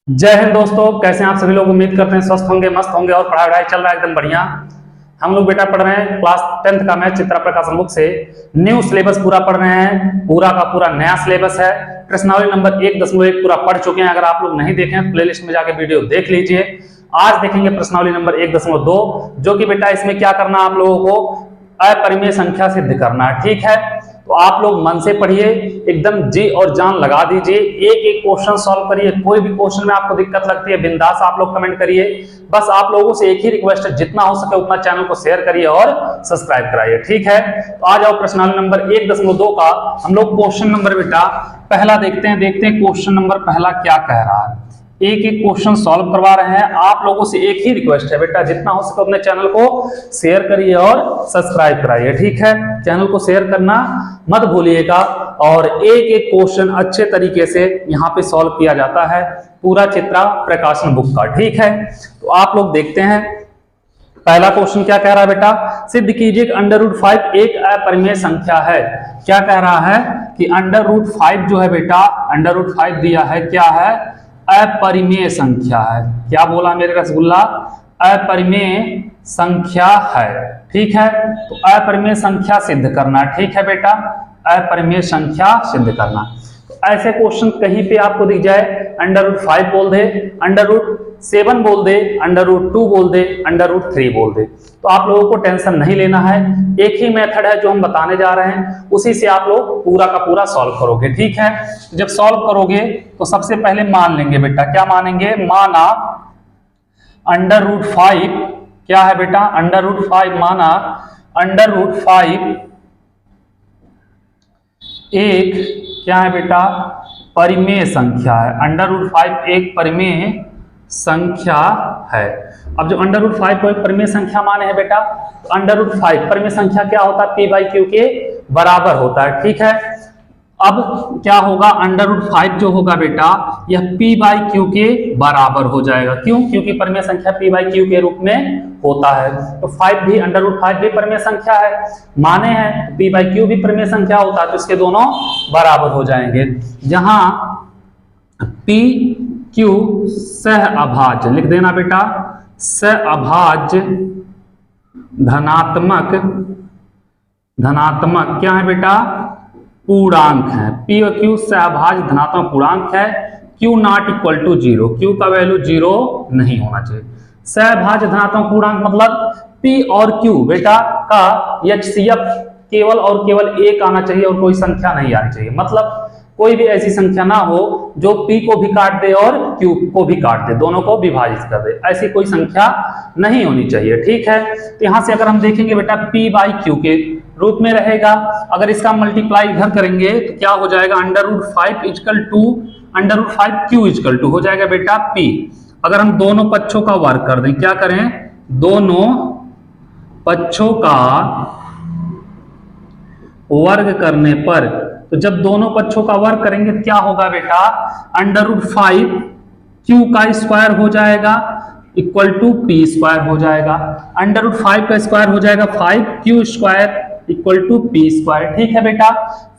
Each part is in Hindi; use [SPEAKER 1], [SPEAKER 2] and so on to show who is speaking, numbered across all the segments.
[SPEAKER 1] जय हिंद दोस्तों, कैसे हैं आप सभी लोग। उम्मीद करते हैं स्वस्थ होंगे, मस्त होंगे और पढ़ाई वढ़ाई चल रहा है एकदम बढ़िया। हम लोग बेटा पढ़ रहे हैं क्लास 10th का मैथ चित्रा प्रकाशन बुक से न्यू सिलेबस पूरा पढ़ रहे हैं। पूरा का पूरा नया सिलेबस है। प्रश्नावली नंबर 1.1 पूरा पढ़ चुके हैं। अगर आप लोग नहीं देखे हैं प्लेलिस्ट में जाके वीडियो देख लीजिए। आज देखेंगे प्रश्नावली नंबर 1.2 जो कि बेटा इसमें क्या करना है, आप लोगों को अपरिमेय संख्या सिद्ध करना है। ठीक है, तो आप लोग मन से पढ़िए, एकदम जी और जान लगा दीजिए, एक एक क्वेश्चन सॉल्व करिए। कोई भी क्वेश्चन में आपको दिक्कत लगती है बिंदास आप लोग कमेंट करिए। बस आप लोगों से एक ही रिक्वेस्ट है, जितना हो सके उतना चैनल को शेयर करिए और सब्सक्राइब कराइए। ठीक है, तो आ जाओ प्रश्नावली नंबर 1.2 का हम लोग क्वेश्चन नंबर बेटा पहला देखते हैं क्वेश्चन नंबर पहला क्या कह रहा है। एक एक क्वेश्चन सॉल्व करवा रहे हैं। आप लोगों से एक ही रिक्वेस्ट है बेटा, जितना हो सके अपने चैनल को शेयर करिए और सब्सक्राइब कराइए। ठीक है, चैनल को शेयर करना मत भूलिएगा। और एक एक क्वेश्चन अच्छे तरीके से यहाँ पे सॉल्व किया जाता है, पूरा चित्रा प्रकाशन बुक का। ठीक है, तो आप लोग देखते हैं पहला क्वेश्चन क्या कह रहा है बेटा। सिद्ध कीजिए कि √5 एक अपरिमेय संख्या है। क्या कह रहा है कि √5 जो है बेटा, √5 दिया है, क्या है, अपरिमेय संख्या है। क्या बोला मेरे रसगुल्ला, अपरिमेय संख्या है। ठीक है, तो अपरिमेय संख्या सिद्ध करना। ठीक है बेटा, अपरिमेय संख्या सिद्ध करना। तो ऐसे क्वेश्चन कहीं पे आपको दिख जाए, √5 बोल दे, √7 बोल दे, √2 बोल दे, √3 बोल दे, तो आप लोगों को टेंशन नहीं लेना है। एक ही मेथड है जो हम बताने जा रहे हैं, उसी से आप लोग पूरा का पूरा सॉल्व करोगे। ठीक है, जब सॉल्व करोगे तो सबसे पहले मान लेंगे बेटा, क्या मानेंगे, माना √5 क्या है बेटा, √5 माना √5 एक क्या है बेटा, परिमेय संख्या है। √5 एक परिमेय संख्या है। अब जो √5 को एक परिमेय संख्या माने हैं बेटा, तो √5 परिमेय संख्या क्या होता है, p/q के बराबर होता है। ठीक है, अब क्या होगा, √5 जो होगा बेटा यह p/q के बराबर हो जाएगा। क्यों, क्योंकि परिमेय संख्या p/q के रूप में होता है। तो 5 भी √5 भी परिमेय संख्या है, माने हैं p/q भी परिमेय संख्या होता है, तो इसके दोनों बराबर हो जाएंगे। जहां p q सहअभाज्य लिख देना बेटा, सहअभाज्य धनात्मक क्या है बेटा, पूर्णांक है। p और q सहअभाज्य धनात्मक पूर्णांक है। q not equal to 0, q का वैल्यू 0 नहीं होना चाहिए। सहअभाज्य धनात्मक पूर्णांक मतलब p और q बेटा का HCF केवल और केवल 1 आना चाहिए और कोई संख्या नहीं आनी चाहिए। मतलब कोई भी ऐसी संख्या ना हो जो p को भी काट दे और q को भी काट दे, दोनों को विभाजित कर दे, ऐसी कोई संख्या नहीं होनी चाहिए। ठीक है, तो यहां से अगर हम देखेंगे बेटा p/q के रूप में रहेगा। अगर इसका मल्टीप्लाई इधर करेंगे तो क्या हो जाएगा, √5 इक्वल टू √5q हो जाएगा बेटा p। अगर हम दोनों पक्षों का वर्ग कर दें, क्या करें, दोनों पक्षों का वर्ग करने पर, तो जब दोनों पक्षों का वर्ग करेंगे तो क्या होगा बेटा, √5 q का स्क्वायर हो जाएगा इक्वल टू p² हो जाएगा। √5 का स्क्वायर हो जाएगा 5q² इक्वल टू p²। ठीक है बेटा,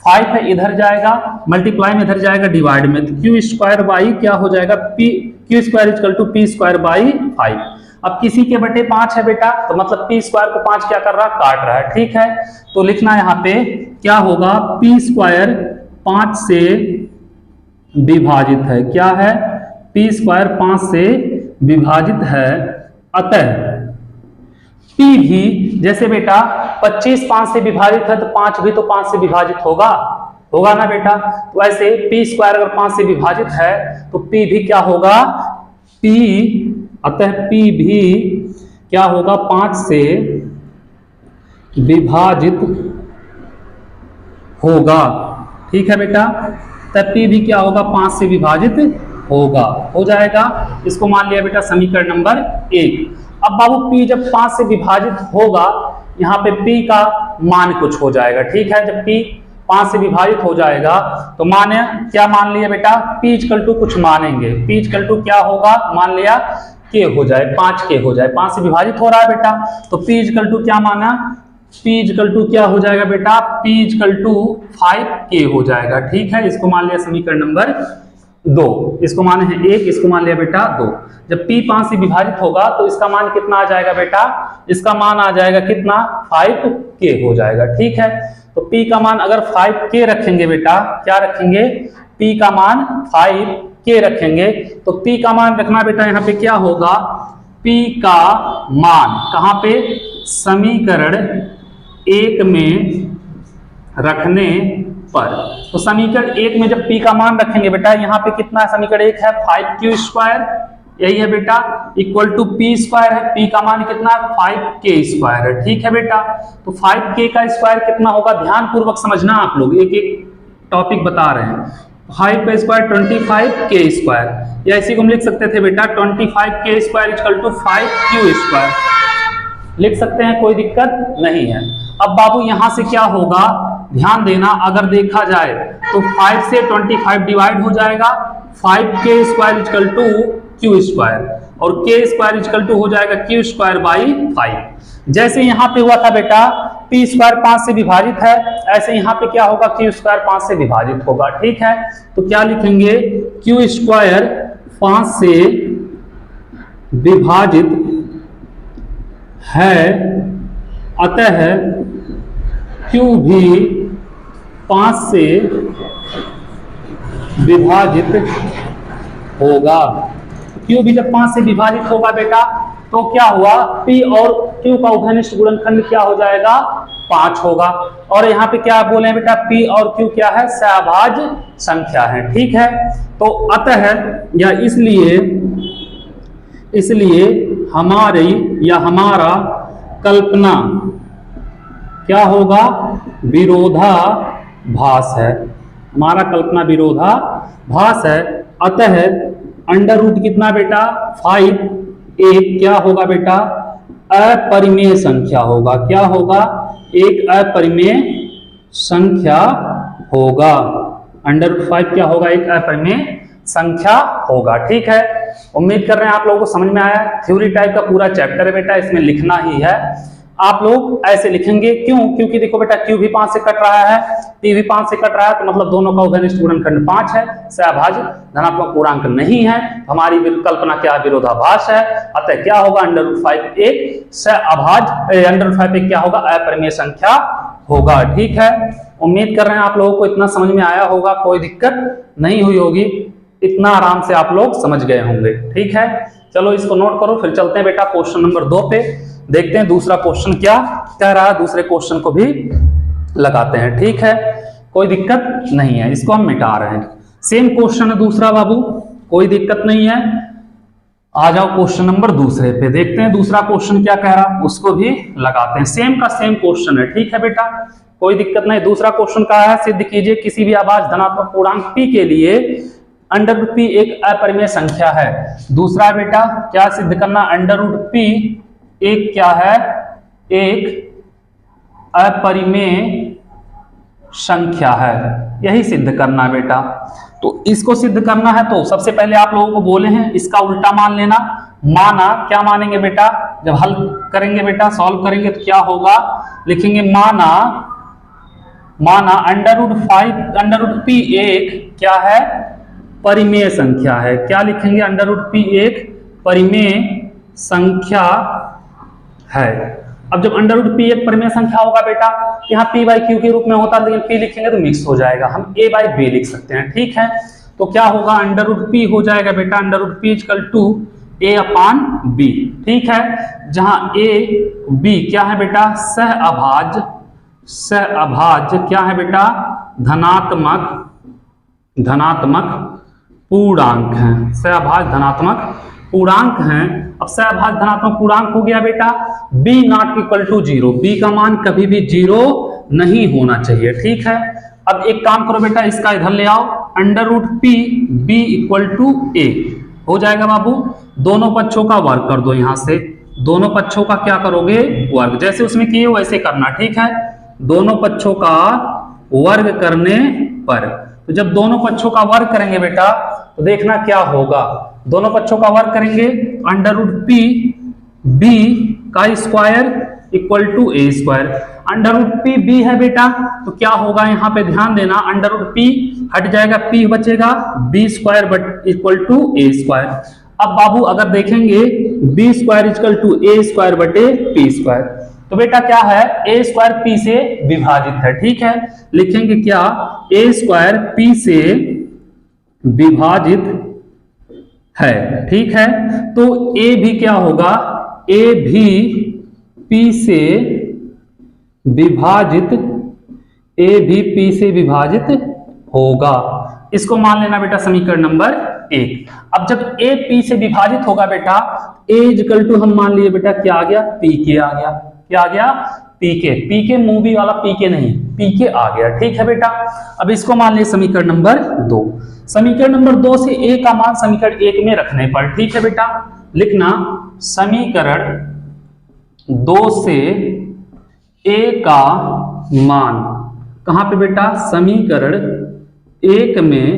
[SPEAKER 1] 5 है इधर जाएगा, मल्टीप्लाई में इधर जाएगा डिवाइड में, तो q² बाई क्या हो जाएगा, q² इक्वल टू p²/5। अब किसी के बटे 5 है बेटा, तो मतलब p² को 5 क्या कर रहा है, काट रहा है। ठीक है, तो लिखना यहाँ पे क्या होगा, p² 5 से विभाजित है। क्या है, p² 5 से विभाजित है। अतः p भी जैसे बेटा 25 5 से विभाजित है, तो 5 भी तो 5 से विभाजित होगा ना बेटा। तो ऐसे p² अगर 5 से विभाजित है तो p भी क्या होगा, अतः p भी क्या होगा, 5 से विभाजित होगा। ठीक है बेटा, तब p भी क्या होगा, 5 से विभाजित होगा, हो जाएगा। इसको मान लिया बेटा समीकरण नंबर 1। अब बाबू p जब 5 से विभाजित होगा, यहाँ पे p का मान कुछ हो जाएगा। ठीक है, जब p 5 से विभाजित हो जाएगा तो माने क्या मान लिया बेटा, p इक्वल टू कुछ मानेंगे, p इक्वल टू क्या होगा, मान लिया k हो जाए, 5k हो जाए, 5 से विभाजित हो रहा है बेटा, तो p इक्वल टू क्या माना, p इक्वल टू क्या हो जाएगा बेटा, p इक्वल टू 5k हो जाएगा। ठीक है, इसको मान लिया समीकरण नंबर 2, इसको माने हैं 1, इसको मान लिया बेटा 2। जब p 5 से विभाजित होगा तो इसका मान कितना आ जाएगा बेटा, इसका मान आ जाएगा कितना, 5k हो जाएगा। ठीक है, तो p का मान अगर 5k रखेंगे बेटा, क्या रखेंगे, p का मान 5k रखेंगे, तो p का मान रखना बेटा यहाँ पे क्या होगा, p का मान कहाँ पे, समीकरण 1 में रखने पर। तो समीकरण 1 में जब p का मान रखेंगे बेटा, यहाँ पे कितना समीकरण 1 है, 5q स्क्वायर, यही है बेटा, इक्वल टू p स्क्वायर है, p का मान कितना, 5k स्क्वायर है। ठीक है बेटा, तो 5k का स्क्वायर कितना होगा, ध्यान पूर्वक समझना आप लोग, एक एक टॉपिक बता रहे हैं। 5 का स्क्वायर 25k स्क्वायर, या इसी को हम लिख सकते थे बेटा 25k square equal to 5q square, लिख सकते हैं, कोई दिक्कत नहीं है। अब बाबू यहां से क्या होगा, ध्यान देना, अगर देखा जाए तो 5 से 25 डिवाइड हो जाएगा, 5k square equal to q square, और k स्क्वायर इक्वल टू हो जाएगा q स्क्वायर बाई 5। जैसे यहाँ पे हुआ था बेटा p स्क्वायर 5 से विभाजित है, ऐसे यहाँ पे क्या होगा, q स्क्वायर 5 से विभाजित होगा। ठीक है, तो क्या लिखेंगे, q स्क्वायर 5 से विभाजित है, अतः q भी 5 से विभाजित होगा। q भी जब 5 से विभाजित होगा बेटा, तो क्या हुआ, p और q का उभयनिष्ठ गुणनखंड क्या हो जाएगा, 5 होगा। और यहाँ पे क्या बोले हैं बेटा, p और q क्या है, सहभाज्य संख्या है। ठीक है, तो अतः या इसलिए हमारी या हमारा कल्पना क्या होगा, विरोधाभास है, हमारा कल्पना विरोधाभास है। अतः अंडर रूट कितना बेटा, 5, एक क्या होगा बेटा, अपरिमेय संख्या होगा। क्या होगा, एक अपरिमेय संख्या होगा। अंडर रूट 5 क्या होगा, एक अपरिमेय संख्या होगा। ठीक है, उम्मीद कर रहे हैं आप लोगों को समझ में आया। थ्योरी टाइप का पूरा चैप्टर है बेटा, इसमें लिखना ही है। आप लोग ऐसे लिखेंगे, क्यों, क्योंकि देखो बेटा q भी 5 से कट रहा है, p भी 5 से कट रहा है, तो मतलब दोनों का उभयनिष्ठ गुणनखंड 5 है, सहभाज्य धनात्मक पूर्णांक नहीं है, हमारी कल्पना क्या, विरोधाभास है। अतः क्या होगा, अंडर रूट 5 एक सहअभाज्य, अंडर रूट 5 एक क्या होगा, अपरिमेय संख्या होगा। ठीक है, उम्मीद कर रहे हैं आप लोगों को इतना समझ में आया होगा, कोई दिक्कत नहीं हुई होगी, इतना आराम से आप लोग समझ गए होंगे। ठीक है, चलो इसको नोट करो, फिर चलते हैं बेटा क्वेश्चन नंबर 2 पे, देखते हैं दूसरा क्वेश्चन क्या कह रहा है, दूसरे क्वेश्चन को भी लगाते हैं। ठीक है, कोई दिक्कत नहीं है, इसको हम मिटा रहे हैं। सेम क्वेश्चन है दूसरा बाबू, कोई दिक्कत नहीं है। आ जाओ क्वेश्चन नंबर दूसरे पे, देखते हैं दूसरा क्वेश्चन क्या कह रहा, उसको भी लगाते हैं। सेम का सेम क्वेश्चन है। ठीक है बेटा, कोई दिक्कत नहीं। दूसरा क्वेश्चन कहा है, सिद्ध कीजिए किसी भी अभाज्य धनात्मक पूर्णांक p के लिए अंडर रूट p एक अपरिमेय संख्या है। दूसरा बेटा क्या सिद्ध करना, अंडर रूट p एक क्या है, एक अपरिमेय संख्या है, यही सिद्ध करना बेटा। तो इसको सिद्ध करना है तो सबसे पहले आप लोगों को बोले हैं इसका उल्टा मान लेना। माना, क्या मानेंगे बेटा, जब हल करेंगे बेटा, सॉल्व करेंगे तो क्या होगा, लिखेंगे माना अंडर रूट p एक क्या है, परिमेय संख्या है। क्या लिखेंगे, अंडर रूट p एक परिमेय संख्या है। अब जब अंडर रूट p एक परिमेय संख्या होगा बेटा, यहाँ p बाई q के रूप में होता है, लेकिन p लिखेंगे तो मिक्स हो जाएगा, हम a बाई b लिख सकते हैं। ठीक है, तो क्या होगा, अंडर रूट p हो जाएगा बेटा, under root p equal to a upon b। ठीक है, जहां a b क्या है बेटा, सहअभाज्य क्या है बेटा, धनात्मक पूर्णांक है, सहअभाज्य धनात्मक पूर्णांक हैं। अब सहअभाज्य धनात्मक पूर्णांक हो गया बेटा b not equal to 0, b का मान कभी भी 0 नहीं होना चाहिए। ठीक है, अब एक काम करो बेटा, इसका इधर ले आओ, under root p b equal to a हो जाएगा बाबू, दोनों पक्षों का वर्ग कर दो, यहां से दोनों पक्षों का क्या करोगे, वर्ग, जैसे उसमें किए वैसे करना। ठीक है, दोनों पक्षों का वर्ग करने पर, तो जब दोनों पक्षों का वर्ग करेंगे बेटा तो देखना क्या होगा, दोनों पक्षों का वर्ग करेंगे, अंडर रूट p b का square equal to a square. Under root p b है बेटा, तो क्या होगा यहाँ पे ध्यान देना, अंडर रूट पी हट जाएगा, पी बचेगा, b square but equal to a square. अब बाबू अगर देखेंगे b square equal to a square बटे पी स्क्वायर, तो बेटा क्या है, ए स्क्वायर पी से विभाजित है। ठीक है, लिखेंगे क्या, ए स्क्वायर पी से विभाजित है। ठीक है, तो ए भी क्या होगा, ए भी पी से विभाजित, ए भी पी से विभाजित होगा। इसको मान लेना बेटा समीकरण नंबर 1। अब जब ए पी से विभाजित होगा बेटा, ए इक्वल टू हम मान लिए बेटा क्या आ गया, पी के आ गया। क्या आ गया, पी के मूवी वाला पी के नहीं, पी के आ गया। ठीक है बेटा, अब इसको मान लिए समीकरण नंबर 2। समीकरण नंबर 2 से ए का मान समीकरण 1 में रखने पर, ठीक है बेटा, लिखना समीकरण 2 से ए का मान कहां पे बेटा, समीकरण 1 में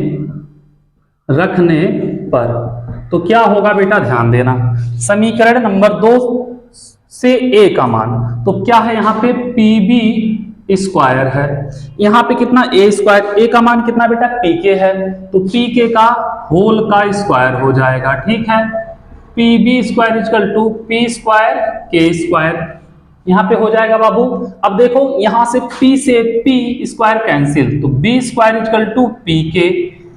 [SPEAKER 1] रखने पर, तो क्या होगा बेटा ध्यान देना, समीकरण नंबर 2 से ए का मान, तो क्या है यहाँ पे पी बी स्क्वायर है, यहाँ पे कितना ए स्क्वायर, ए का मान कितना बेटा पी के है, तो पी के का होल का स्क्वायर हो जाएगा। ठीक है, p b square equal to p square के स्क्वायर, यहाँ पे हो जाएगा बाबू। अब देखो यहां से p से p स्क्वायर कैंसिल, तो b square equal to p के,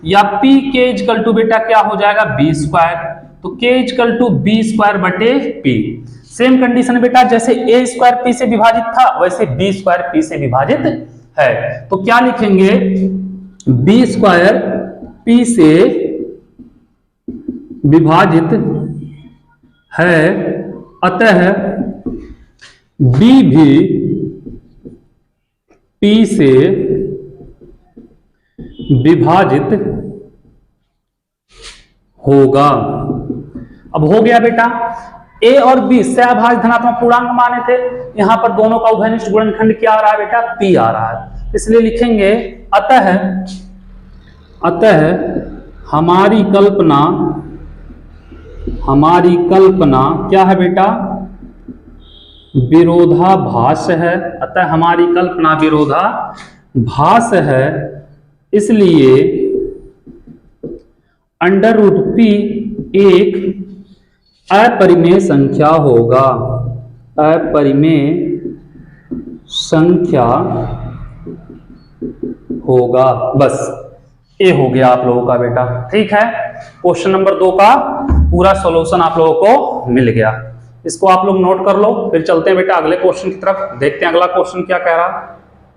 [SPEAKER 1] या p के इक्वल टू बेटा क्या हो जाएगा b स्क्वायर, तो k equal to b square बटे p। सेम कंडीशन बेटा, जैसे a स्क्वायर p से विभाजित था वैसे b स्क्वायर p से विभाजित है, तो क्या लिखेंगे, b स्क्वायर p से विभाजित है, अतः b भी p से विभाजित होगा। अब हो गया बेटा, a और b सहभाज्य धनात्मक पूर्णांक माने थे, यहां पर दोनों का उभयनिष्ठ गुणनखंड क्या आ रहा है बेटा, p आ रहा है, इसलिए लिखेंगे अतः हमारी कल्पना क्या है बेटा, विरोधाभास है। अतः हमारी कल्पना विरोधाभास है, इसलिए अंडर रूट पी एक अपरिमेय संख्या होगा, अपरिमेय संख्या होगा। बस ए हो गया आप लोगों का बेटा। ठीक है, क्वेश्चन नंबर 2 का पूरा सॉल्यूशन आप लोगों को मिल गया, इसको आप लोग नोट कर लो। फिर चलते हैं बेटा अगले क्वेश्चन की तरफ, देखते हैं अगला क्वेश्चन क्या कह रहा,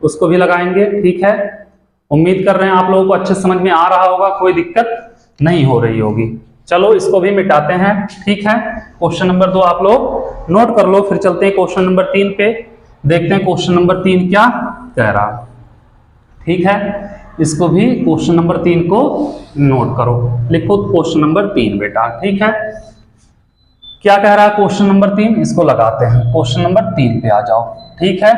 [SPEAKER 1] उसको भी लगाएंगे। ठीक है, उम्मीद कर रहे हैं आप लोगों को अच्छे समझ में आ रहा होगा, कोई दिक्कत नहीं हो रही होगी। चलो इसको भी मिटाते हैं। ठीक है, क्वेश्चन नंबर 2 आप लोग नोट कर लो। फिर चलते हैं क्वेश्चन नंबर 3 पे, देखते हैं क्वेश्चन नंबर 3 क्या कह रहा। ठीक है, इसको भी क्वेश्चन नंबर 3 को नोट करो, लिखो क्वेश्चन नंबर 3 बेटा। ठीक है, क्या कह रहा है क्वेश्चन नंबर 3, इसको लगाते हैं। क्वेश्चन नंबर 3 पे आ जाओ। ठीक है,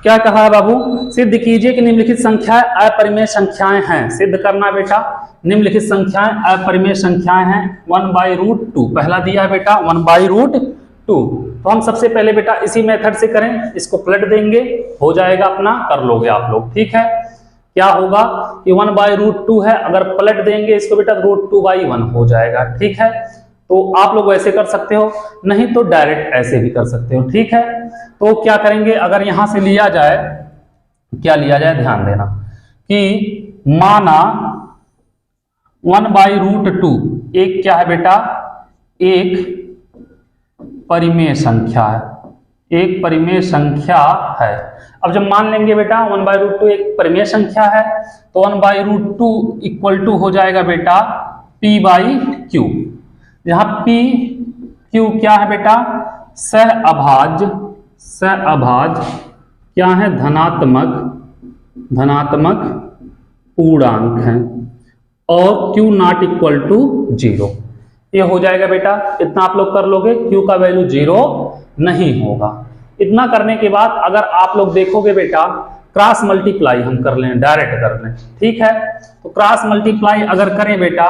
[SPEAKER 1] क्या कहा है बाबू, सिद्ध कीजिए कि निम्नलिखित संख्याएं अपरिमेय संख्याएं हैं। सिद्ध करना बेटा, निम्नलिखित संख्याएं अपरिमेय संख्याएं हैं। 1/√2 पहला दिया है बेटा 1/√2, तो हम सबसे पहले बेटा इसी मेथड से करें, इसको पलट देंगे, हो जाएगा अपना, कर लोगे आप लोग। ठीक है, क्या होगा कि 1/√2 है, अगर पलट देंगे इसको बेटा √2/1 हो जाएगा। ठीक है, तो आप लोग वैसे कर सकते हो, नहीं तो डायरेक्ट ऐसे भी कर सकते हो। ठीक है, तो क्या करेंगे, अगर यहां से लिया जाए, क्या लिया जाए ध्यान देना, कि माना 1/√2 एक क्या है बेटा, एक परिमेय संख्या है, एक परिमेय संख्या है। अब जब मान लेंगे बेटा 1/√2 एक परिमेय संख्या है, तो 1/√2 इक्वल टू हो जाएगा बेटा p/q। यहाँ p q क्या है बेटा, सहअभाज्य क्या है, धनात्मक पूर्णांक है, और q नॉट इक्वल टू 0। ये हो जाएगा बेटा, इतना आप लोग कर लोगे, q का वैल्यू 0 नहीं होगा। इतना करने के बाद अगर आप लोग देखोगे बेटा, क्रॉस मल्टीप्लाई हम कर लें, डायरेक्ट कर लें। ठीक है, तो क्रॉस मल्टीप्लाई अगर करें बेटा,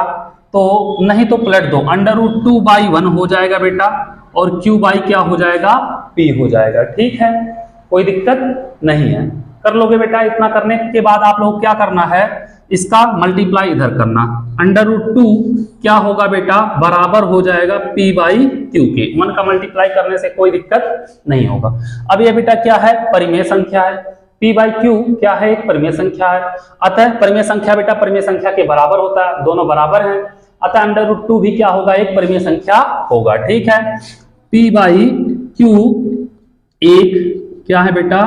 [SPEAKER 1] तो नहीं तो पलट दो, √2/1 हो जाएगा बेटा, और Q बाई क्या हो जाएगा, P हो जाएगा। ठीक है, कोई दिक्कत नहीं है, कर लोगे बेटा। इतना करने के बाद आप लोग क्या करना है, इसका मल्टीप्लाई इधर करना। √2 क्या होगा बेटा, बराबर हो जाएगा P बाई Q के। 1 का मल्टीप्लाई करने से कोई दिक्कत नहीं होगा। अब ये बेटा क्या है, परिमेय संख्या है। P बाई Q क्या है, एक परिमेय संख्या है। अतः परिमेय संख्या बेटा परिमेय संख्या के बराबर होता है, दोनों बराबर हैं। अतः √2 भी क्या होगा, एक परिमेय संख्या होगा। ठीक है, P बाई Q एक क्या है बेटा,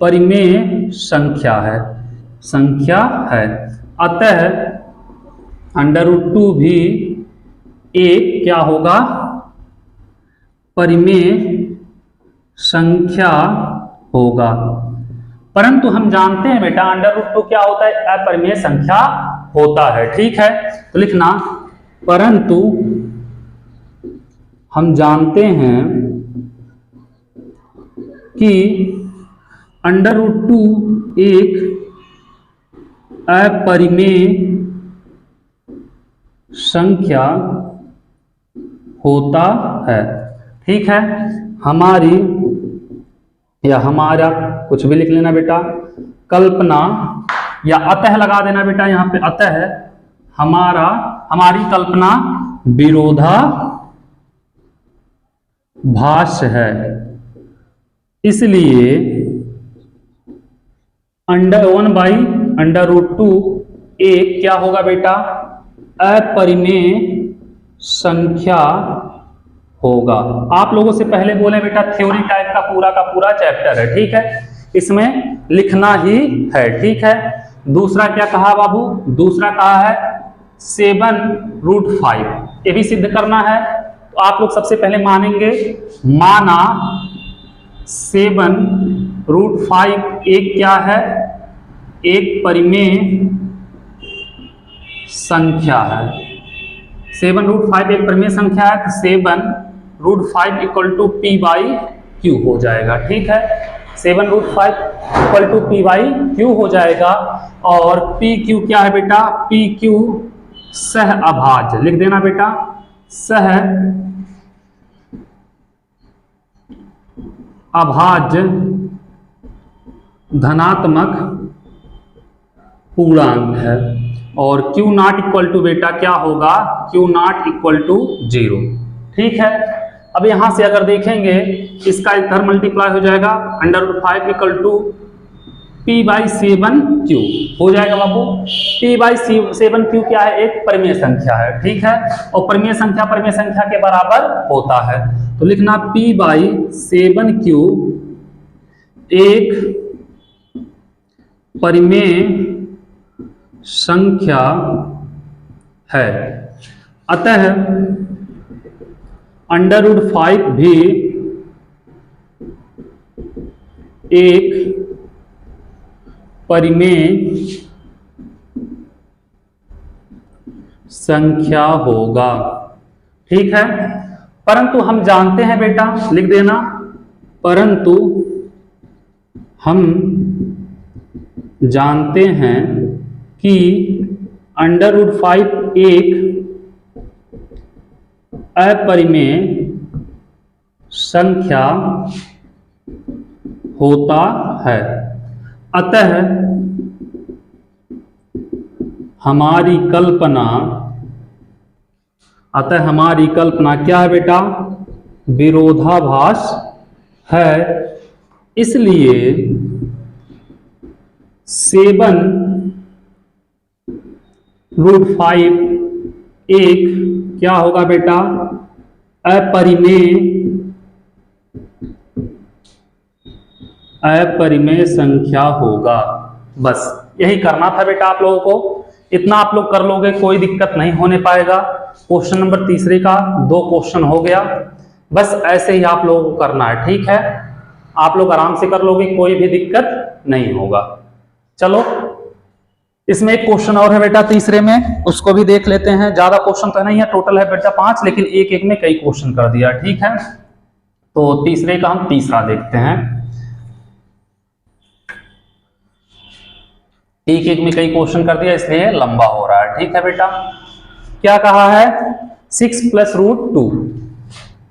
[SPEAKER 1] परिमेय संख्या है, संख्या है। अतः √2 भी एक क्या होगा, परिमेय संख्या होगा। परंतु हम जानते हैं बेटा √2 क्या होता है, अपरिमेय संख्या होता है। ठीक है, तो लिखना परंतु हम जानते हैं कि √2 एक अपरिमेय संख्या होता है। ठीक है, हमारी या हमारा कुछ भी लिख लेना बेटा, कल्पना या अतः लगा देना बेटा, यहां पे अतः हमारा हमारी कल्पना विरोधाभास है, इसलिए √1 बाई √2 एक क्या होगा बेटा, अपरिमेय संख्या होगा। आप लोगों से पहले बोले बेटा थ्योरी टाइप का पूरा चैप्टर है। ठीक है, इसमें लिखना ही है। ठीक है, दूसरा क्या कहा बाबू, दूसरा कहा है 7√5, ये भी सिद्ध करना है। तो आप लोग सबसे पहले मानेंगे, माना 7√5 एक क्या है, एक परिमेय संख्या है। 7√5 एक परिमेय संख्या है, तो 7√5 equal to P by Q हो जाएगा। ठीक है, 7√5 equal to P by Q हो जाएगा। और PQ क्या है बेटा, PQ सह अभाज्य, लिख देना बेटा, सह अभाज्य धनात्मक पूर्णांक है। और Q नॉट इक्वल टू बेटा क्या होगा, Q नॉट इक्वल टू 0। ठीक है, अब यहां से अगर देखेंगे इसका इधर मल्टीप्लाई हो जाएगा, √5 equal to P by 7Q हो जाएगा बाबू। P बाई 7Q क्या है, एक परिमेय संख्या है। ठीक है, और परिमेय संख्या के बराबर होता है, तो लिखना P बाई 7Q एक परिमेय संख्या है। अतः √5 भी एक परिमेय संख्या होगा। ठीक है, परंतु हम जानते हैं बेटा, लिख देना, परंतु हम जानते हैं कि √5 एक अपरिमेय संख्या होता है। अतः हमारी कल्पना क्या है बेटा, विरोधाभास है, इसलिए 7√5 एक क्या होगा बेटा, अपरिमेय संख्या होगा। बस यही करना था बेटा आप लोगों को। इतना आप लोग कर लोगे, कोई दिक्कत नहीं होने पाएगा। क्वेश्चन नंबर तीसरे का 2 क्वेश्चन हो गया, बस ऐसे ही आप लोगों को करना है। ठीक है, आप लोग आराम से कर लोगे, कोई भी दिक्कत नहीं होगा। चलो, इसमें एक क्वेश्चन और है बेटा तीसरे में, उसको भी देख लेते हैं। ज्यादा क्वेश्चन तो नहीं है, टोटल है बेटा 5, लेकिन एक एक में कई क्वेश्चन कर दिया। ठीक है, तो तीसरे का हम तीसरा देखते हैं। एक एक में कई क्वेश्चन कर दिया, इसलिए लंबा हो रहा है। ठीक है बेटा, क्या कहा है, 6 + √2,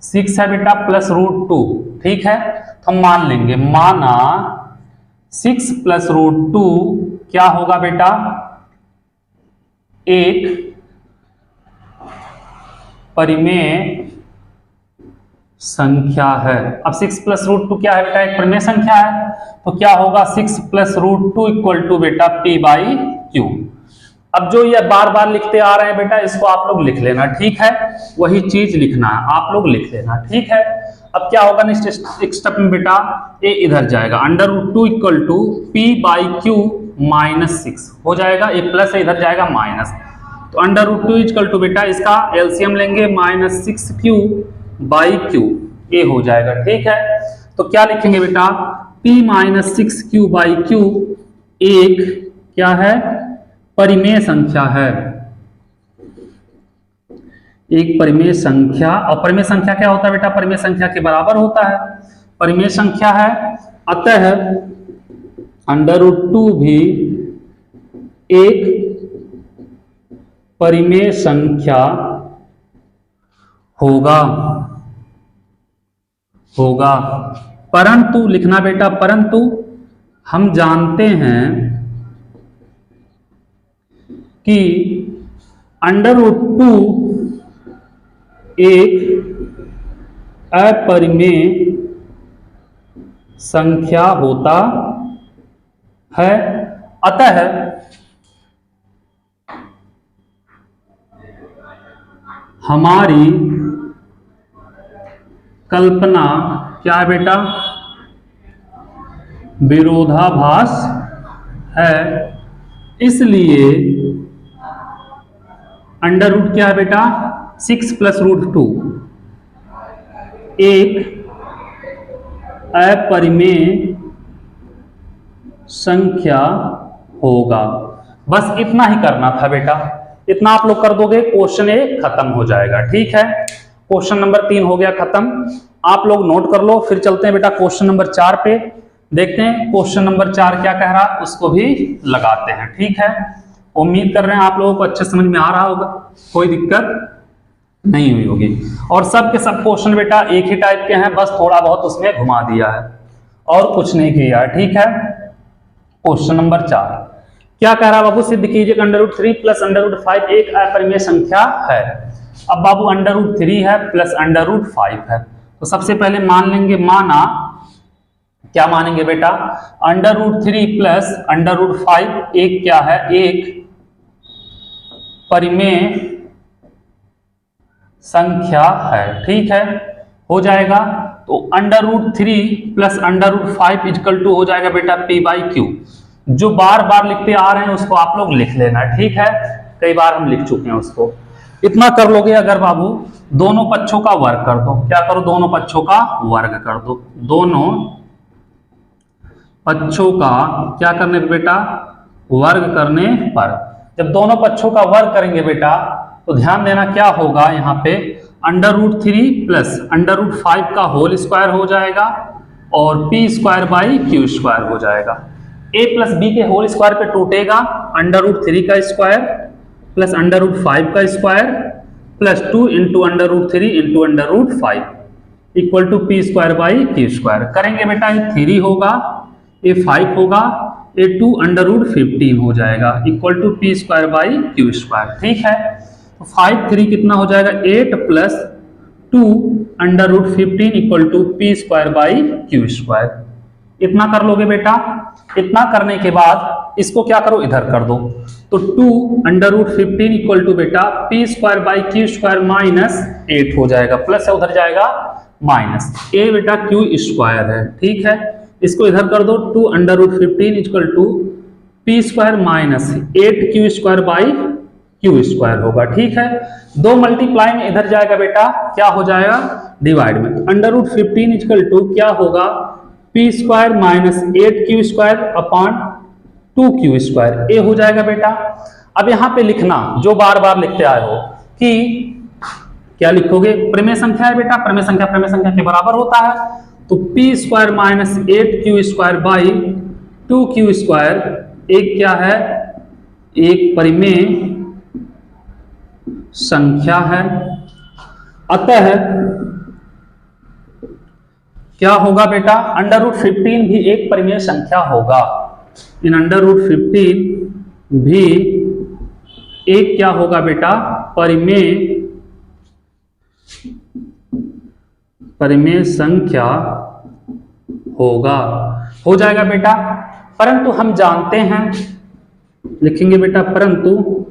[SPEAKER 1] 6 है बेटा प्लस रूट 2, ठीक है। तो हम मान लेंगे, माना 6 प्लस रूट 2 क्या होगा बेटा, एक परिमेय संख्या है। अब 6 प्लस रूट 2 क्या है बेटा, एक परिमेय संख्या है। तो क्या होगा 6 प्लस रूट 2 इक्वल टू बेटा p बाई क्यू। अब जो ये बार बार लिखते आ रहे हैं बेटा, इसको आप लोग लिख लेना, ठीक है। वही चीज लिखना है, आप लोग लिख लेना, ठीक है। अब क्या होगा नेक्स्ट स्टेप में बेटा, ए इधर जाएगा, under root 2 equal to p by q minus 6 हो जाएगा। ए प्लस है, इधर जाएगा माइनस। तो अंडर रूट 2 इक्वल टू बेटा इसका एलसीएम लेंगे, माइनस 6q बाई क्यू, ए हो जाएगा, ठीक है। तो क्या लिखेंगे बेटा, p minus 6q by Q एक क्या है, परिमेय संख्या है, एक परिमेय संख्या। और परिमेय संख्या क्या होता है बेटा, परिमेय संख्या के बराबर होता है, परिमेय संख्या है। अतः अंडर रूट 2 भी एक परिमेय संख्या होगा, परंतु लिखना बेटा, परंतु हम जानते हैं कि अंडर रूट 2 एक अपरिमेय संख्या होता है। अतः हमारी कल्पना क्या है बेटा, विरोधाभास है। इसलिए अंडर रूट क्या है बेटा, 6 प्लस रूट 2 एक अपरिमेय संख्या होगा। बस इतना ही करना था बेटा, इतना आप लोग कर दोगे, क्वेश्चन ए खत्म हो जाएगा, ठीक है। क्वेश्चन नंबर 3 हो गया खत्म, आप लोग नोट कर लो। फिर चलते हैं बेटा क्वेश्चन नंबर 4 पे, देखते हैं क्वेश्चन नंबर 4 क्या कह रहा, उसको भी लगाते हैं, ठीक है। उम्मीद कर रहे हैं आप लोगों को अच्छे समझ में आ रहा होगा, कोई दिक्कत नहीं हुई होगी। और सब के सब क्वेश्चन बेटा एक ही टाइप के हैं, बस थोड़ा बहुत उसमें घुमा दिया है और कुछ नहीं किया है, ठीक है। क्वेश्चन नंबर 4 क्या कह रहा है बाबू, सिद्ध कीजिए under root 3 plus under root 5 एक अपरिमेय संख्या है। अब बाबू अंडर रूट 3 है प्लस अंडर रूट 5 है, तो सबसे पहले मान लेंगे, माना क्या मानेंगे बेटा, under root 3 plus under root 5 एक क्या है, एक परिमेय संख्या है, ठीक है, हो जाएगा। तो under root 3 plus under root 5 equal to हो जाएगा बेटा p बाई क्यू। जो बार बार लिखते आ रहे हैं उसको आप लोग लिख लेना, ठीक है, कई बार हम लिख चुके हैं उसको। इतना कर लोगे अगर बाबू, दोनों पक्षों का वर्ग कर दो, क्या करो, दोनों पक्षों का वर्ग कर दो, दोनों पक्षों का क्या करने पे बेटा, वर्ग करने पर। जब दोनों पक्षों का वर्ग करेंगे बेटा, तो ध्यान देना क्या होगा यहाँ पे, under root 3 plus under root 5 का होल स्क्वायर हो जाएगा और p square by q square हो जाएगा। a प्लस बी के होल स्क्वायर पे टूटेगा, अंडर रूट 3 का स्क्वायर प्लस अंडर रूट 5 का square plus 2 into under root 3 into under root 5 equal to p square by q square. करेंगे बेटा, ये 3 होगा, ये 5 होगा, ये 2 अंडर रूट 15 हो जाएगा equal to p square by q square, ठीक है। तो 5 3 कितना हो जाएगा, 8 plus 2 under root 15 equal to p square by q square. इतना कर लोगे बेटा। इतना करने के बाद इसको क्या करो, इधर कर दो, तो 2 अंडर रूट 15 इक्वल टू बेटा p square by q square minus 8 हो जाएगा, प्लस है उधर जाएगा माइनस, a बेटा क्यू स्क्वायर है, ठीक है। इसको इधर कर दो, 2 under root 15 equal to p square minus 8 q square by q square होगा, ठीक है। 2 मल्टीप्लाई में इधर जाएगा बेटा, क्या हो जाएगा, डिवाइड में, अंडर रूट 15 इक्वल टू क्या होगा, p square minus 8 q square upon 2 q square, a हो जाएगा बेटा। अब यहाँ पे लिखना जो बार बार लिखते आए हो कि क्या लिखोगे, परिमेय संख्या है बेटा, परिमेय संख्या के बराबर होता है, तो p square minus 8 q square by 2 q square एक क्या है, एक परिमेय संख्या है। अतः क्या होगा बेटा, √15 भी एक परिमेय संख्या होगा। इन √15 भी एक क्या होगा बेटा, परिमेय संख्या होगा। हो जाएगा बेटा। परंतु हम जानते हैं, लिखेंगे बेटा, परंतु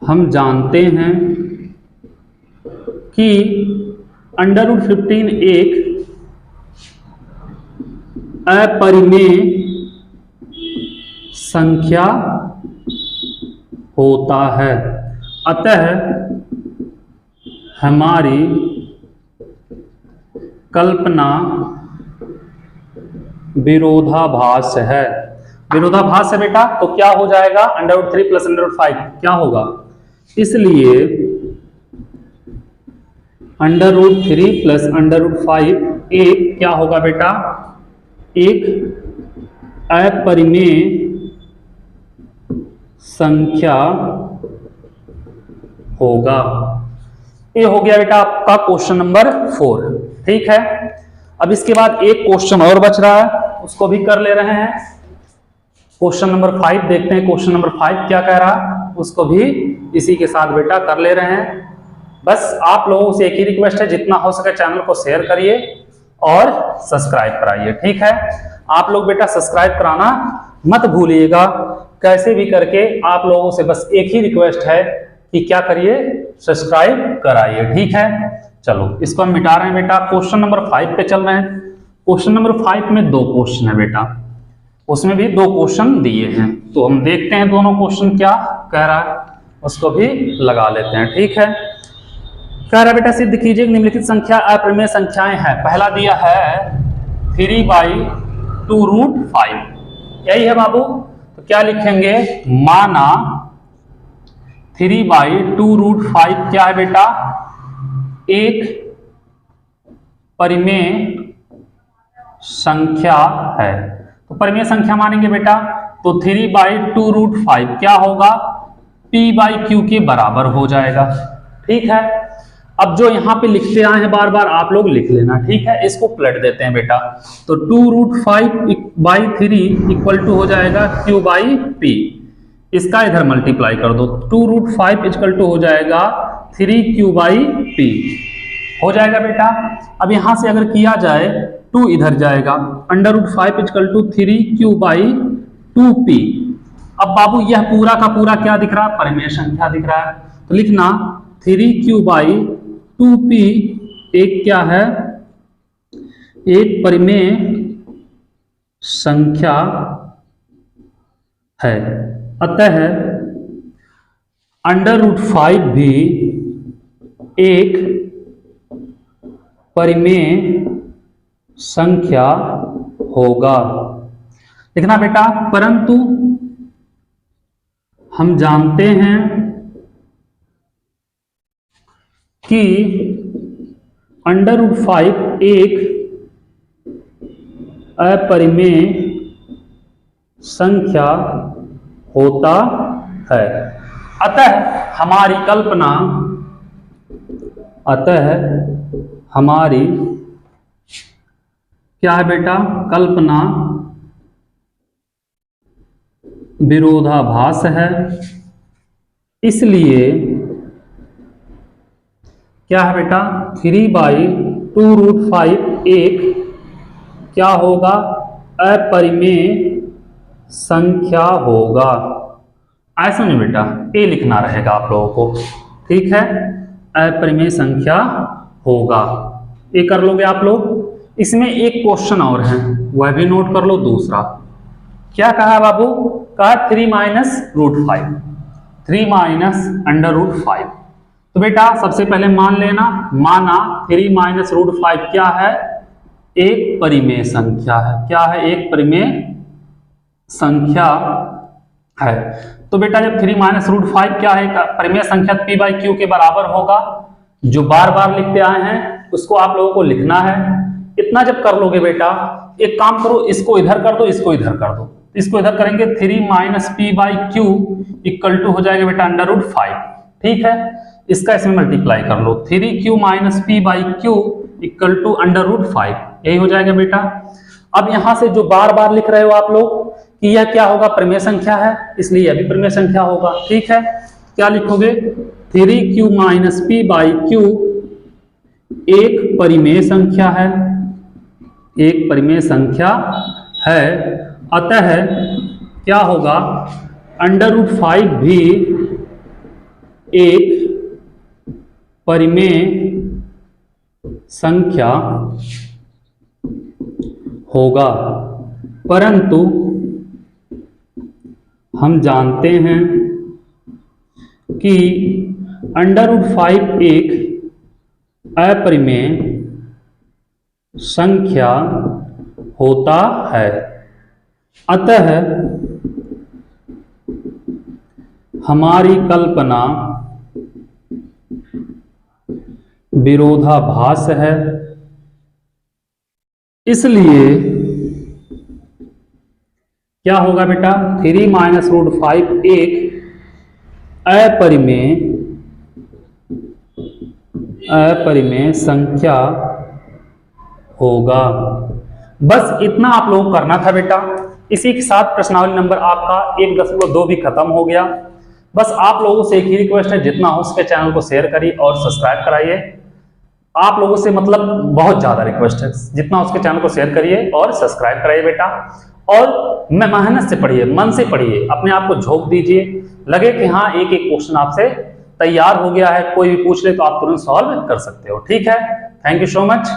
[SPEAKER 1] हम जानते हैं कि √15 एक अपरिमेय संख्या होता है। अतः हमारी कल्पना विरोधाभास है। विरोधाभास है बेटा, तो क्या हो जाएगा, √3 + √5 क्या होगा, इसलिए √3 + √5 एक क्या होगा बेटा, एक अपरिमेय संख्या होगा। ये हो गया बेटा आपका क्वेश्चन नंबर 4। ठीक है, अब इसके बाद एक क्वेश्चन और बच रहा है, उसको भी कर ले रहे हैं। क्वेश्चन नंबर 5 देखते हैं, क्वेश्चन नंबर 5 क्या कह रहा है, उसको भी इसी के साथ बेटा कर ले रहे हैं। बस आप लोगों से एक ही रिक्वेस्ट है, जितना हो सके चैनल को शेयर करिए और सब्सक्राइब कराइए। ठीक है, आप लोग बेटा सब्सक्राइब कराना मत भूलिएगा। कैसे भी करके आप लोगों से बस एक ही रिक्वेस्ट है कि क्या करिए, सब्सक्राइब कराइए। ठीक है, चलो इसको हम मिटा रहे हैं बेटा। क्वेश्चन नंबर 5 पे चल रहे हैं। क्वेश्चन नंबर 5 में 2 क्वेश्चन है बेटा, उसमें भी 2 क्वेश्चन दिए हैं, तो हम देखते हैं दोनों क्वेश्चन क्या कह रहा है, उसको भी लगा लेते हैं। ठीक है, कह रहा है बेटा, सिद्ध कीजिए निम्नलिखित संख्या अपरिमेय संख्याएं हैं। पहला दिया है 3/2√5, यही है बाबू। तो क्या लिखेंगे, माना 3/2√5 क्या है बेटा, एक परिमेय संख्या है। तो परिमेय संख्या मानेंगे बेटा, तो 3/2√5 क्या होगा, p/q के बराबर हो जाएगा। ठीक है, अब जो यहां पे लिखते आए हैं बार बार आप लोग लिख लेना। ठीक है, इसको पलट देते हैं बेटा, तो 2√5/3 हो जाएगा q/p। इसका इधर मल्टीप्लाई कर दो, 2√5 हो जाएगा 3q/p हो जाएगा बेटा। अब यहां से अगर किया जाए 2 इधर जाएगा, √5 3q/2p। अब बाबू यह पूरा का पूरा क्या दिख रहा है, परिमेय संख्या दिख रहा है। तो लिखना 3q/2p एक क्या है, एक परिमेय संख्या है। अतः √5 भी एक परिमेय संख्या होगा। लिखना बेटा, परंतु हम जानते हैं कि √5 एक अपरिमेय संख्या होता है। अतः हमारी क्या है बेटा, कल्पना विरोधाभास है। इसलिए क्या है बेटा, 3/2√5 एक क्या होगा, अपरिमेय संख्या होगा। ऐसा नहीं बेटा, ए लिखना रहेगा आप लोगों को। ठीक है, अपरिमेय संख्या होगा, ये कर लोगे आप लोग। इसमें एक क्वेश्चन और है, वह भी नोट कर लो। दूसरा क्या कहा बाबू, कहा 3 - √5, 3 - √5। तो बेटा सबसे पहले मान लेना, माना 3 - √5 क्या है, एक परिमेय संख्या है। क्या है, एक परिमेय संख्या है। तो बेटा जब 3 - √5 क्या है, परिमेय संख्या p/q के बराबर होगा। जो बार बार लिखते आए हैं उसको आप लोगों को लिखना है। इतना जब कर लोगे बेटा, एक काम करो, इसको इधर कर दो, इसको इधर कर दो। इसको इधर करेंगे 3 - p/q हो जाएगा बेटा √5। ठीक है, इसका इसमें मल्टीप्लाई कर लो, 3q - p/q इक्वल टू √5, यही हो जाएगा बेटा। अब यहां से जो बार बार लिख रहे हो आप लोग कि यह क्या होगा, परिमेय संख्या है, इसलिए यह भी परिमेय संख्या होगा। ठीक है, क्या लिखोगे, 3q माइनस p/q एक परिमेय संख्या है, एक परिमेय संख्या है, अतः क्या होगा, √5 भी एक परिमेय संख्या होगा। परंतु हम जानते हैं कि √5 एक अपरिमेय संख्या होता है, अतः हमारी कल्पना विरोधाभास है। इसलिए क्या होगा बेटा, 3 माइनस √5 एक अपरिमेय संख्या होगा। बस इतना आप लोगों को करना था बेटा। इसी के साथ प्रश्नावली नंबर आपका 1.2 भी खत्म हो गया। बस आप लोगों से एक ही रिक्वेस्ट है, जितना हो सके चैनल को शेयर करिए और सब्सक्राइब कराइए। आप लोगों से मतलब बहुत ज्यादा रिक्वेस्ट है, जितना हो सके चैनल को शेयर करिए और सब्सक्राइब कराइए बेटा। और मैं मेहनत से पढ़िए, मन से पढ़िए, अपने आप को झोंक दीजिए। लगे कि हाँ एक एक क्वेश्चन आपसे तैयार हो गया है, कोई भी पूछ ले तो आप तुरंत सॉल्व कर सकते हो। ठीक है, थैंक यू सो मच।